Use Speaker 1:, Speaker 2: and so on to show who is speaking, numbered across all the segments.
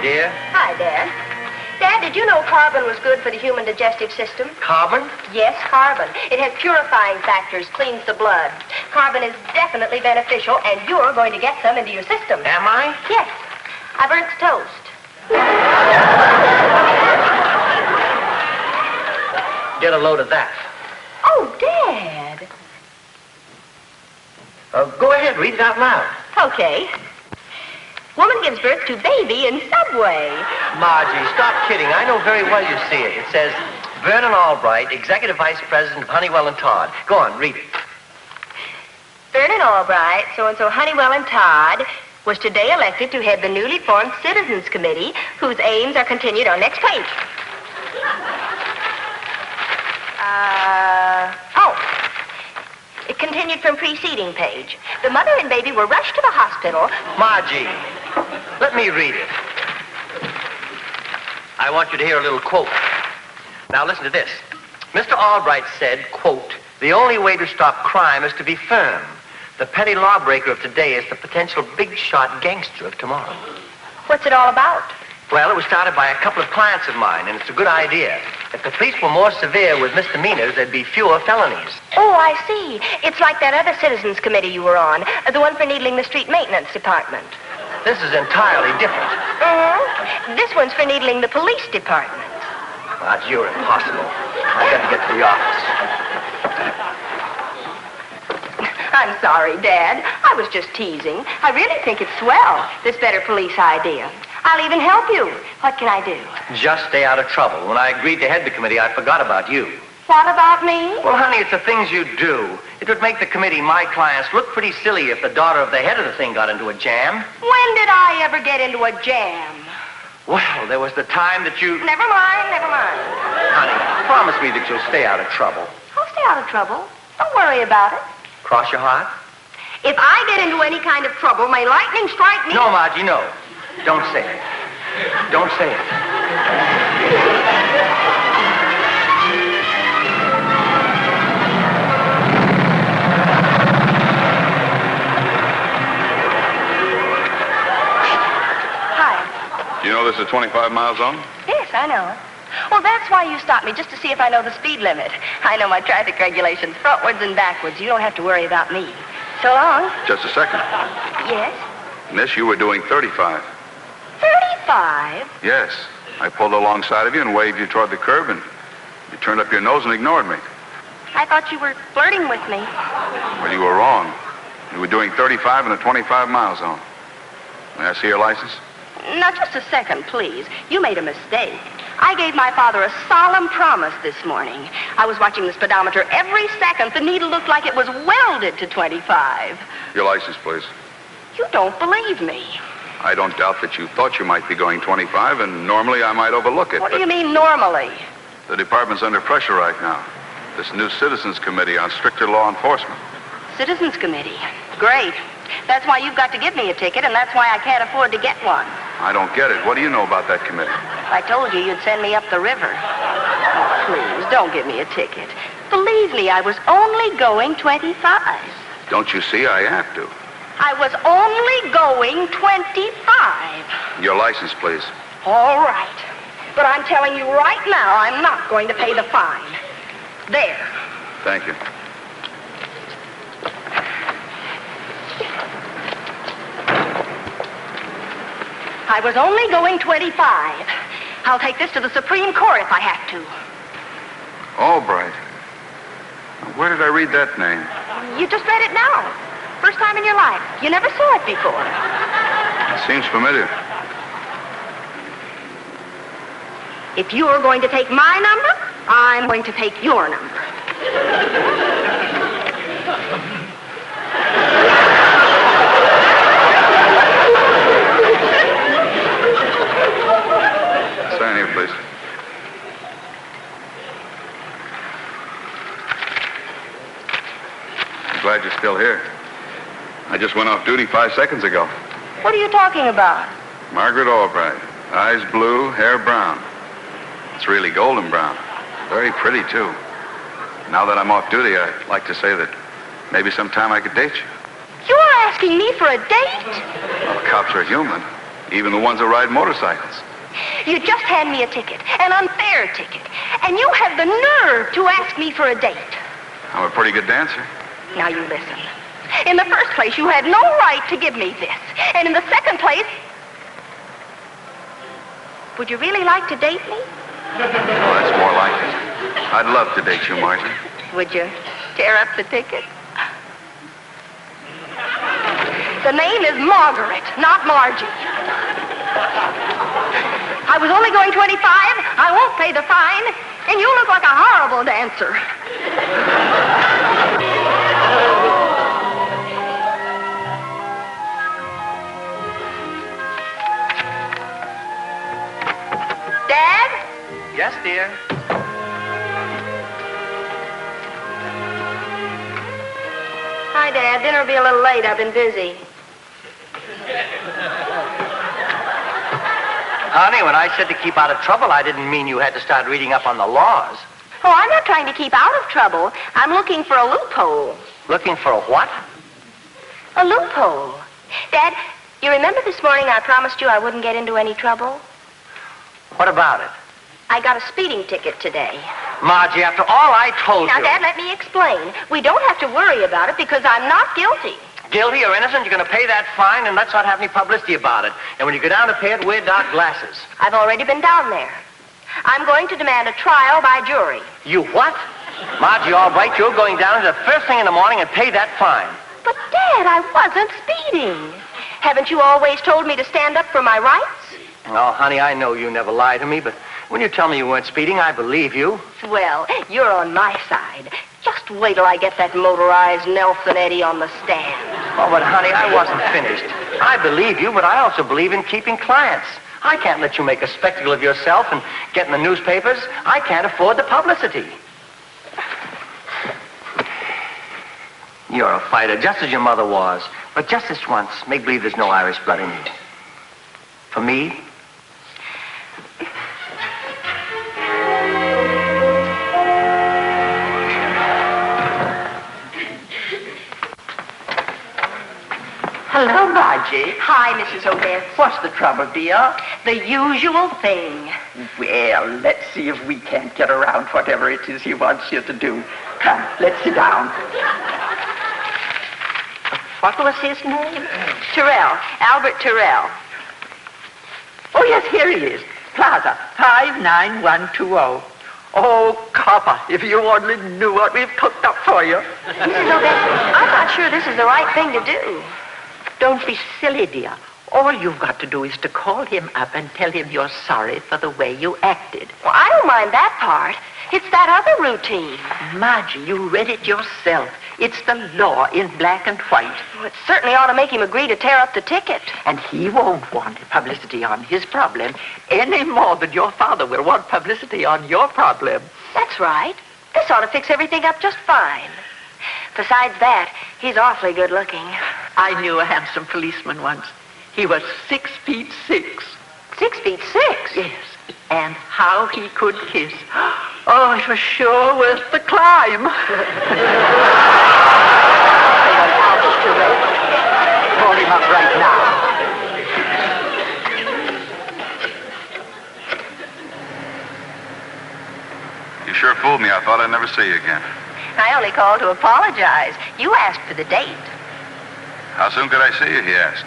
Speaker 1: morning, dear.
Speaker 2: Hi, Dad. Dad, did you know carbon was good for the human digestive system?
Speaker 1: Carbon?
Speaker 2: Yes, carbon. It has purifying factors, cleans the blood. Carbon is definitely beneficial, and you're going to get some into your system.
Speaker 1: Am I?
Speaker 2: Yes. I burnt the toast.
Speaker 1: Get a load of that.
Speaker 2: Oh, Dad.
Speaker 1: Go ahead, read it out loud.
Speaker 2: Okay. Woman gives birth to baby in subway.
Speaker 1: Margie, stop kidding. I know very well you see it. It says, Vernon Albright, Executive Vice President of Honeywell and Todd. Go on, read it.
Speaker 2: Vernon Albright, so-and-so Honeywell and Todd, was today elected to head the newly formed Citizens Committee, whose aims are continued on next page. It continued from preceding page. The mother and baby were rushed to the hospital.
Speaker 1: Margie, let me read it. I want you to hear a little quote. Now listen to this. Mr. Albright said, quote, "The only way to stop crime is to be firm. The petty lawbreaker of today is the potential big-shot gangster of tomorrow."
Speaker 2: What's it all about?
Speaker 1: Well, it was started by a couple of clients of mine, and it's a good idea. If the police were more severe with misdemeanors, there'd be fewer felonies.
Speaker 2: Oh, I see. It's like that other Citizens Committee you were on, the one for needling the street maintenance department.
Speaker 1: This is entirely different.
Speaker 2: Mm-hmm. This one's for needling the police department.
Speaker 1: Marge, you're impossible. I've got to get to the office.
Speaker 2: I'm sorry, Dad. I was just teasing. I really think it's swell, this better police idea. I'll even help you. What can I do?
Speaker 1: Just stay out of trouble. When I agreed to head the committee, I forgot about you.
Speaker 2: What about me?
Speaker 1: Well, honey, it's the things you do. It would make the committee, my clients, look pretty silly if the daughter of the head of the thing got into a jam.
Speaker 2: When did I ever get into a jam?
Speaker 1: Well, there was the time that you...
Speaker 2: Never mind.
Speaker 1: Honey, promise me that you'll stay out of trouble.
Speaker 2: I'll stay out of trouble. Don't worry about it.
Speaker 1: Cross your heart?
Speaker 2: If I get into any kind of trouble, may lightning strike me...
Speaker 1: No, Margie, no. Don't say it. Don't say it.
Speaker 2: Hi.
Speaker 3: Do you know this is a 25-mile zone?
Speaker 2: Yes, I know. Well, that's why you stopped me, just to see if I know the speed limit. I know my traffic regulations, frontwards and backwards. You don't have to worry about me. So long.
Speaker 3: Just a second.
Speaker 2: Yes?
Speaker 3: Miss, you were doing 35.
Speaker 2: 35?
Speaker 3: Yes. I pulled alongside of you and waved you toward the curb, and you turned up your nose and ignored me.
Speaker 2: I thought you were flirting with me.
Speaker 3: Well, you were wrong. You were doing 35 in a 25-mile zone. May I see your license?
Speaker 2: Now, just a second, please. You made a mistake. I gave my father a solemn promise this morning. I was watching the speedometer every second. The needle looked like it was welded to 25.
Speaker 3: Your license, please.
Speaker 2: You don't believe me.
Speaker 3: I don't doubt that you thought you might be going 25, and normally I might overlook it.
Speaker 2: What do you mean, normally?
Speaker 3: The department's under pressure right now. This new Citizens Committee on stricter law enforcement.
Speaker 2: Citizens Committee. Great. That's why you've got to give me a ticket, and that's why I can't afford to get one.
Speaker 3: I don't get it. What do you know about that committee?
Speaker 2: I told you you'd send me up the river. Oh, please, don't give me a ticket. Believe me, I was only going 25.
Speaker 3: Don't you see I have to?
Speaker 2: I was only going 25.
Speaker 3: Your license, please.
Speaker 2: All right. But I'm telling you right now, I'm not going to pay the fine. There.
Speaker 3: Thank you.
Speaker 2: I was only going 25. I'll take this to the Supreme Court if I have to.
Speaker 3: Albright. Where did I read that name?
Speaker 2: You just read it now. First time in your life. You never saw it before.
Speaker 3: It seems familiar.
Speaker 2: If you're going to take my number, I'm going to take your number.
Speaker 3: Sign here, please. I'm glad you're still here. I just went off duty 5 seconds ago.
Speaker 2: What are you talking about?
Speaker 3: Margaret Albright. Eyes blue, hair brown. It's really golden brown. Very pretty, too. Now that I'm off duty, I'd like to say that maybe sometime I could date you.
Speaker 2: You're asking me for a date?
Speaker 3: Well, cops are human. Even the ones that ride motorcycles.
Speaker 2: You just hand me a ticket, an unfair ticket, and you have the nerve to ask me for a date.
Speaker 3: I'm a pretty good dancer.
Speaker 2: Now you listen. In the first place, you had no right to give me this. And in the second place, would you really like to date me?
Speaker 3: Well, that's more like it. I'd love to date you, Margie.
Speaker 2: Would you tear up the ticket? The name is Margaret, not Margie. I was only going 25. I won't pay the fine. And you look like a horrible dancer. Dad?
Speaker 1: Yes, dear.
Speaker 2: Hi, Dad. Dinner'll be a little late. I've been busy.
Speaker 1: Honey, when I said to keep out of trouble, I didn't mean you had to start reading up on the laws.
Speaker 2: Oh, I'm not trying to keep out of trouble. I'm looking for a loophole.
Speaker 1: Looking for a what?
Speaker 2: A loophole. Dad, you remember this morning I promised you I wouldn't get into any trouble?
Speaker 1: What about it?
Speaker 2: I got a speeding ticket today.
Speaker 1: Margie, after all I told
Speaker 2: Now,
Speaker 1: you...
Speaker 2: Dad, let me explain. We don't have to worry about it because I'm not guilty.
Speaker 1: Guilty or innocent, you're going to pay that fine, and let's not have any publicity about it. And when you go down to pay it, wear dark glasses.
Speaker 2: I've already been down there. I'm going to demand a trial by jury.
Speaker 1: You what? Margie, all right, you're going down the first thing in the morning and pay that fine.
Speaker 2: But, Dad, I wasn't speeding. Haven't you always told me to stand up for my rights?
Speaker 1: Oh, honey, I know you never lie to me, but when you tell me you weren't speeding, I believe you.
Speaker 2: Well, you're on my side. Just wait till I get that motorized Nelson Eddy on the stand.
Speaker 1: Oh, but honey, I wasn't finished. I believe you, but I also believe in keeping clients. I can't let you make a spectacle of yourself and get in the newspapers. I can't afford the publicity. You're a fighter, just as your mother was. But just this once, make believe there's no Irish blood in you. For me,
Speaker 4: Hello, Margie.
Speaker 2: Hi, Mrs. Odetts.
Speaker 4: What's the trouble, dear?
Speaker 2: The usual thing.
Speaker 4: Well, let's see if we can't get around whatever it is he wants you to do. Come, let's sit down. What was his name?
Speaker 2: Terrell. Albert Terrell.
Speaker 4: Oh, yes, here he is. Plaza, 59120. Oh, copper, if you only knew what we've cooked up for you.
Speaker 2: Mrs. Odetts, I'm not sure this is the right thing to do.
Speaker 4: Don't be silly, dear. All you've got to do is to call him up and tell him you're sorry for the way you acted.
Speaker 2: Well, I don't mind that part. It's that other routine.
Speaker 4: Margie, you read it yourself. It's the law in black and white.
Speaker 2: Well, it certainly ought to make him agree to tear up the ticket.
Speaker 4: And he won't want publicity on his problem any more than your father will want publicity on your problem.
Speaker 2: That's right. This ought to fix everything up just fine. Besides that, he's awfully good looking.
Speaker 4: I knew a handsome policeman once. He was 6'6".
Speaker 2: 6'6"?
Speaker 4: Yes. And how he could kiss. Oh, it was sure worth the climb. Call him up right now.
Speaker 3: You sure fooled me. I thought I'd never see you again.
Speaker 2: I only called to apologize. You asked for the date.
Speaker 3: How soon could I see you, he asked.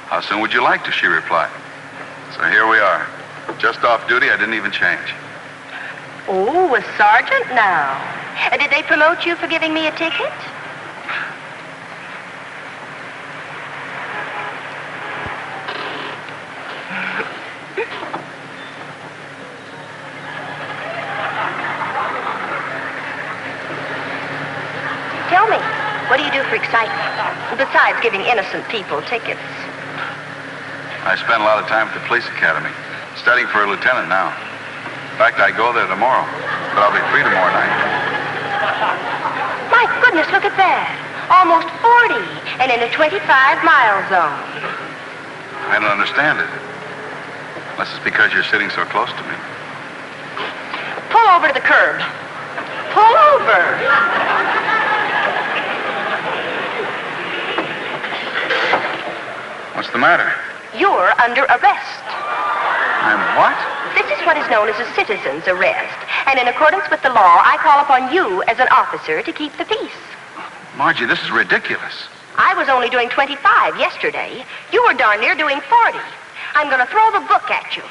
Speaker 3: How soon would you like to, she replied. So here we are. Just off duty, I didn't even change.
Speaker 2: Oh, a sergeant now. Did they promote you for giving me a ticket? Tell me, what do you do for excitement? Besides giving innocent people tickets.
Speaker 3: I spend a lot of time at the police academy, studying for a lieutenant now. In fact, I go there tomorrow, but I'll be free tomorrow night.
Speaker 2: My goodness, look at that. Almost 40, and in a 25-mile zone.
Speaker 3: I don't understand it. Unless it's because you're sitting so close to me.
Speaker 2: Pull over to the curb. Pull over.
Speaker 3: What's the matter?
Speaker 2: You're under arrest.
Speaker 3: I'm what?
Speaker 2: This is what is known as a citizen's arrest. And in accordance with the law, I call upon you as an officer to keep the peace.
Speaker 3: Margie, this is ridiculous.
Speaker 2: I was only doing 25 yesterday. You were darn near doing 40. I'm going to throw the book at you.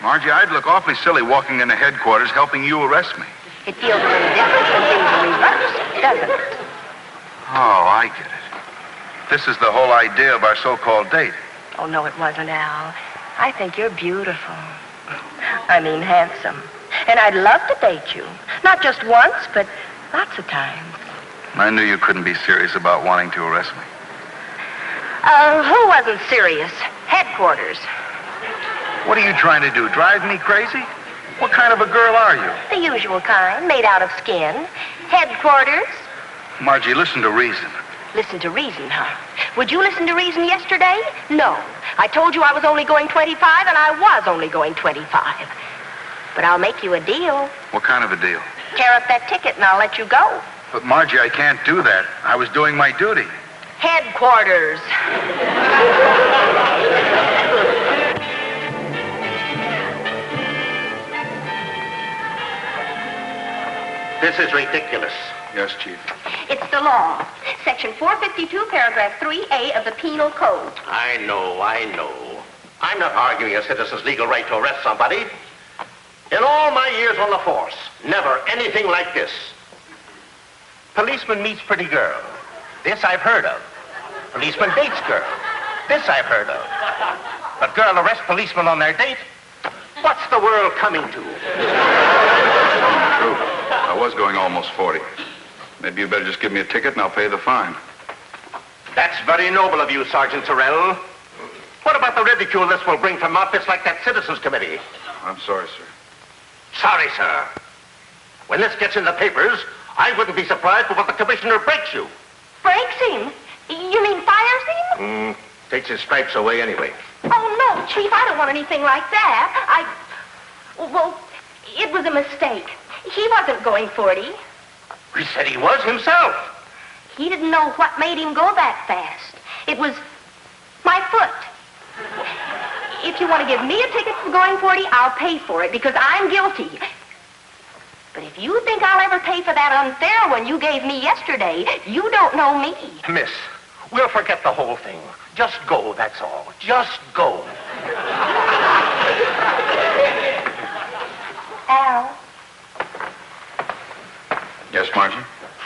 Speaker 3: Margie, I'd look awfully silly walking into headquarters helping you arrest me.
Speaker 2: It feels a little different when things are reversed, doesn't it?
Speaker 3: Oh, I get it. This is the whole idea of our so-called date.
Speaker 2: Oh, no, it wasn't, Al. I think you're beautiful. I mean, handsome. And I'd love to date you. Not just once, but lots of times.
Speaker 3: I knew you couldn't be serious about wanting to arrest me.
Speaker 2: Who wasn't serious? Headquarters.
Speaker 3: What are you trying to do, drive me crazy? What kind of a girl are you?
Speaker 2: The usual kind, made out of skin. Headquarters.
Speaker 3: Margie, listen to reason.
Speaker 2: Listen to reason, huh? Would you listen to reason yesterday? No. I told you I was only going 25, and I was only going 25. But I'll make you a deal.
Speaker 3: What kind of a deal?
Speaker 2: Tear up that ticket, and I'll let you go.
Speaker 3: But Margie, I can't do that. I was doing my duty.
Speaker 2: Headquarters.
Speaker 1: This is ridiculous.
Speaker 3: Yes, Chief.
Speaker 2: It's the law. Section 452, paragraph 3A of the Penal Code.
Speaker 1: I know. I'm not arguing a citizen's legal right to arrest somebody. In all my years on the force, never anything like this. Policeman meets pretty girl. This I've heard of. Policeman dates girl. This I've heard of. But girl arrests policeman on their date? What's the world coming to?
Speaker 3: True. I was going almost 40. Maybe you better just give me a ticket and I'll pay the fine.
Speaker 1: That's very noble of you, Sergeant Farrell. What about the ridicule this will bring from outfits like that Citizens Committee?
Speaker 3: I'm sorry, sir.
Speaker 1: Sorry, sir. When this gets in the papers, I wouldn't be surprised if what the commissioner breaks you.
Speaker 2: Breaks him? You mean fires him?
Speaker 1: Takes his stripes away anyway.
Speaker 2: Oh, no, Chief, I don't want anything like that. Well, it was a mistake. He wasn't going 40.
Speaker 1: He said he was himself.
Speaker 2: He didn't know what made him go that fast. It was my foot. If you want to give me a ticket for going 40, I'll pay for it because I'm guilty. But if you think I'll ever pay for that unfair one you gave me yesterday, you don't know me.
Speaker 1: Miss, we'll forget the whole thing. Just go, that's all. Just go.
Speaker 2: Al,
Speaker 3: Yes, Margie?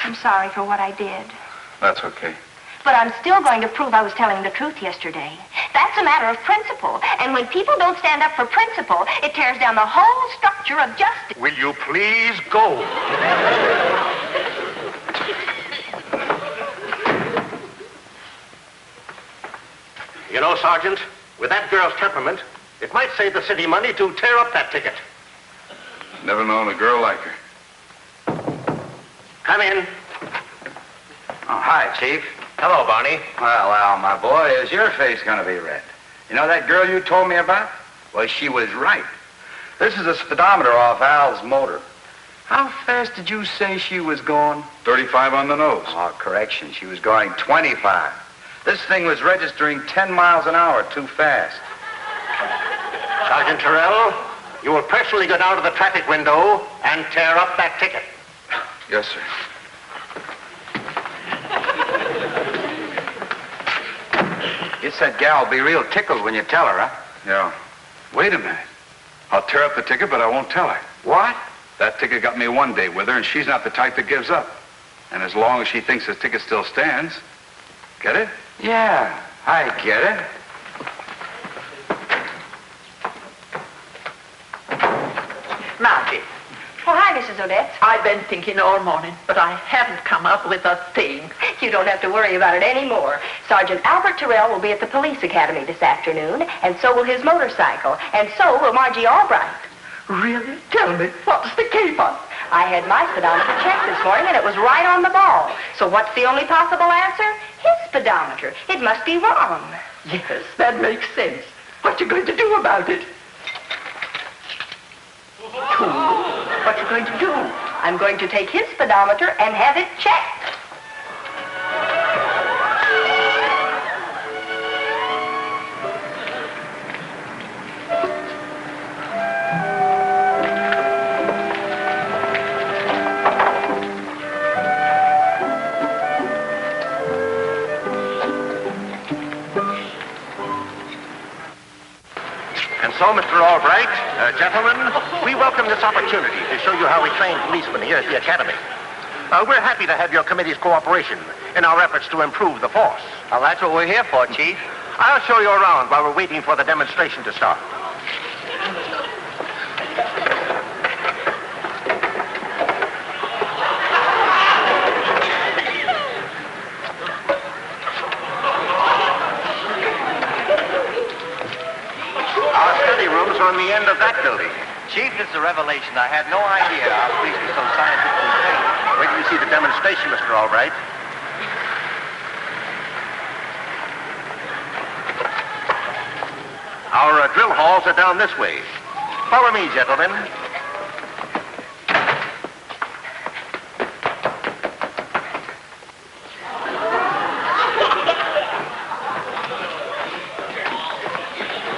Speaker 2: I'm sorry for what I did.
Speaker 3: That's okay.
Speaker 2: But I'm still going to prove I was telling the truth yesterday. That's a matter of principle. And when people don't stand up for principle, it tears down the whole structure of justice.
Speaker 1: Will you please go? You know, Sergeant, with that girl's temperament, it might save the city money to tear up that ticket.
Speaker 3: Never known a girl like her.
Speaker 1: Come in.
Speaker 5: Oh, hi, Chief.
Speaker 1: Hello, Barney.
Speaker 5: Well, Al, my boy, is your face going to be red? You know that girl you told me about? Well, she was right. This is a speedometer off Al's motor. How fast did you say she was going?
Speaker 3: 35 on the nose.
Speaker 5: Oh, correction. She was going 25. This thing was registering 10 miles an hour too fast.
Speaker 1: Sergeant Terrell, you will personally go down to the traffic window and tear up that ticket.
Speaker 3: Yes, sir.
Speaker 5: You said Gal will be real tickled when you tell her, huh?
Speaker 3: Yeah. Wait a minute. I'll tear up the ticket, but I won't tell her.
Speaker 5: What?
Speaker 3: That ticket got me one day with her, and she's not the type that gives up. And as long as she thinks the ticket still stands, get it?
Speaker 5: Yeah, I get it.
Speaker 4: Margie,
Speaker 2: Oh, hi, Mrs. Odetts.
Speaker 4: I've been thinking all morning, but I haven't come up with a thing.
Speaker 2: You don't have to worry about it anymore. Sergeant Albert Terrell will be at the police academy this afternoon, and so will his motorcycle, and so will Margie Albright.
Speaker 4: Really? Tell me, what's the caper?
Speaker 2: I had my speedometer checked this morning, and it was right on the ball. So what's the only possible answer? His speedometer. It must be wrong.
Speaker 4: Yes, that makes sense. What you going to do about it?
Speaker 2: What you going to do? I'm going to take his speedometer and have it checked.
Speaker 6: Gentlemen, we welcome this opportunity to show you how we train policemen here at the Academy. We're happy to have your committee's cooperation in our efforts to improve the force.
Speaker 1: Well, that's what we're here for, Chief.
Speaker 6: I'll show you around while we're waiting for the demonstration to start. Our study rooms are on the end of that building.
Speaker 1: Chief, this is a revelation. I had no idea our police were so scientifically trained.
Speaker 6: Wait till you see the demonstration, Mr. Albright. Our drill halls are down this way. Follow me, gentlemen.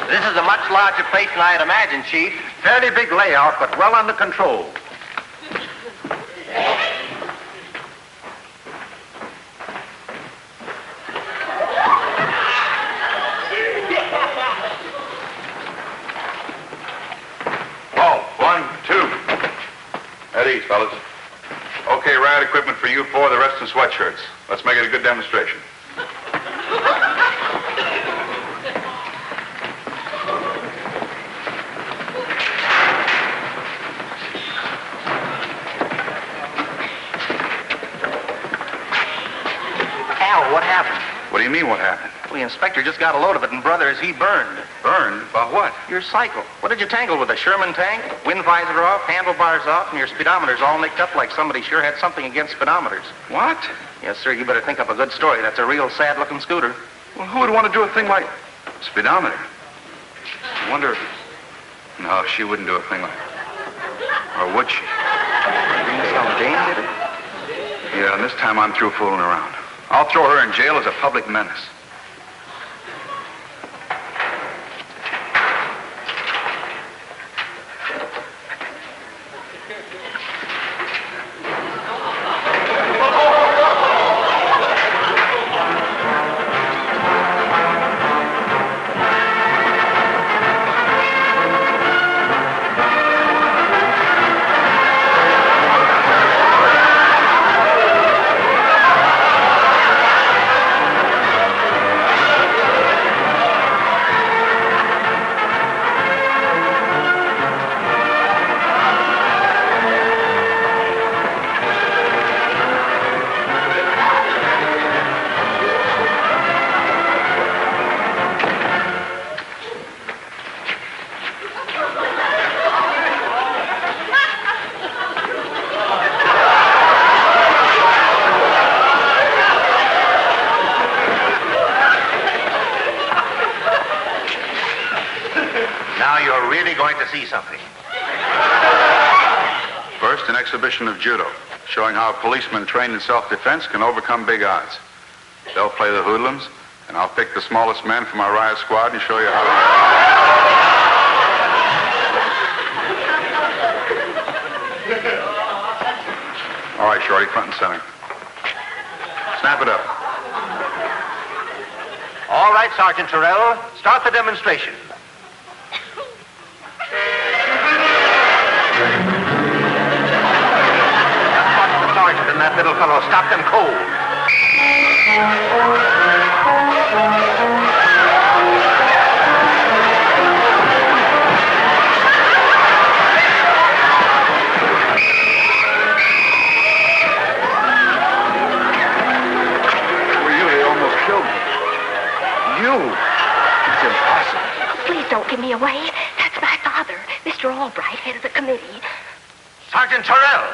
Speaker 1: This is a much larger place than I had imagined, Chief.
Speaker 6: Fairly big layout, but well under control.
Speaker 3: Oh, 1, 2. At ease, fellas. Okay, riot equipment for you four, the rest in sweatshirts. Let's make it a good demonstration.
Speaker 1: What happened?
Speaker 3: What do you mean, what happened?
Speaker 1: Well, the inspector just got a load of it, and brother, is he burned.
Speaker 3: Burned? About what?
Speaker 1: Your cycle. What did you tangle with? A Sherman tank? Wind visor off, handlebars off, and your speedometer's all nicked up like somebody sure had something against speedometers.
Speaker 3: What?
Speaker 1: Yes, sir, you better think up a good story. That's a real sad-looking scooter.
Speaker 3: Well, who would want to do a thing like speedometer? I wonder. No, she wouldn't do a thing like that. Or would she?
Speaker 1: Some dame did it?
Speaker 3: Yeah, and this time I'm through fooling around. I'll throw her in jail as a public menace.
Speaker 6: See something.
Speaker 3: First, an exhibition of judo, showing how policemen trained in self-defense can overcome big odds. They'll play the hoodlums, and I'll pick the smallest man from our riot squad and show you how to... All right, Shorty, front and center. Snap it up.
Speaker 6: All right, Sergeant Terrell, start the demonstration. Sergeant and that little fellow stopped them cold.
Speaker 3: Well, they almost killed me. You? It's impossible.
Speaker 2: Please don't give me away. That's my father, Mr. Albright, head of the committee.
Speaker 6: Sergeant Terrell!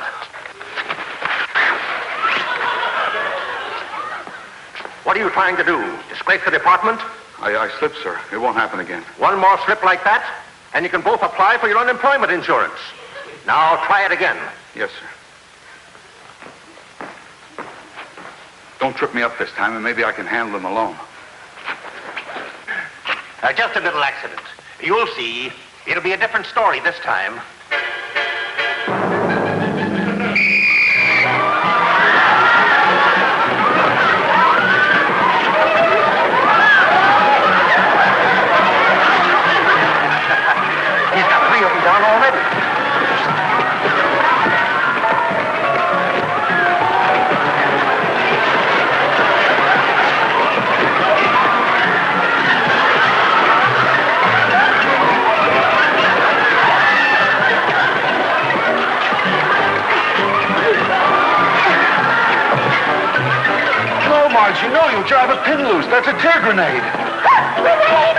Speaker 6: What are you trying to do? Disgrace the department?
Speaker 3: I slipped, sir. It won't happen again.
Speaker 6: One more slip like that, and you can both apply for your unemployment insurance. Now, try it again.
Speaker 3: Yes, sir. Don't trip me up this time, and maybe I can handle them alone.
Speaker 6: Just a little accident. You'll see. It'll be a different story this time. He's got three of them down
Speaker 3: You know you'll drive a pin loose. That's a tear grenade.
Speaker 2: Grenade!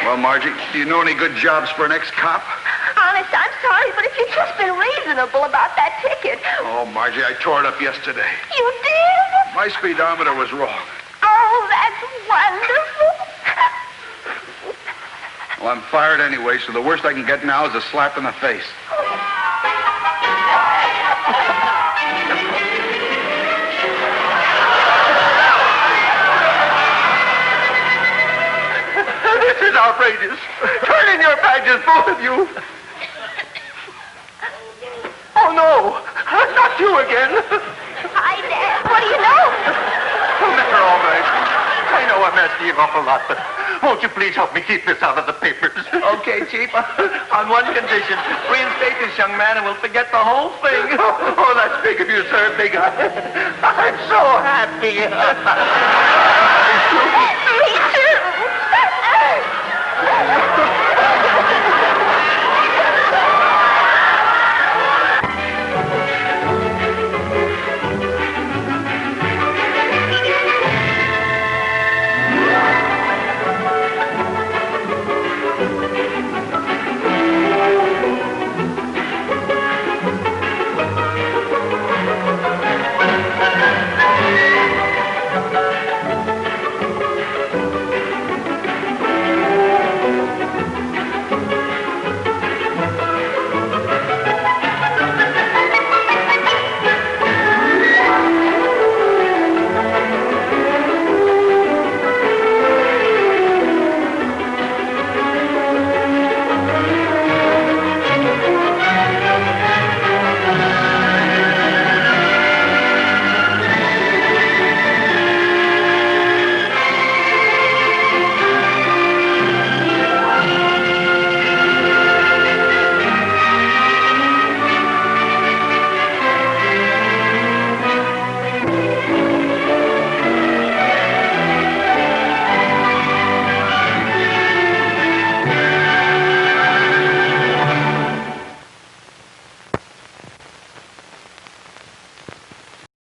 Speaker 3: Well, Margie, do you know any good jobs for an ex-cop?
Speaker 2: Honest, I'm sorry, but if you'd just been reasonable about that ticket.
Speaker 3: Oh, Margie, I tore it up yesterday.
Speaker 2: You did?
Speaker 3: My speedometer was wrong.
Speaker 2: Oh, that's wonderful.
Speaker 3: Well, I'm fired anyway, so the worst I can get now is a slap in the face.
Speaker 6: This is outrageous. Turn in your badges, both of you. Oh, no. Not you again.
Speaker 2: Hi, Dad. What do you know?
Speaker 6: Oh, Mr. Albright, I know I'm asking an awful lot, but won't you please help me keep this out of the papers?
Speaker 1: Okay, Chief. On one condition. Reinstate this young man and we'll forget the whole thing.
Speaker 6: Oh, that's big of you, sir. Big. I'm so happy.
Speaker 2: Me too.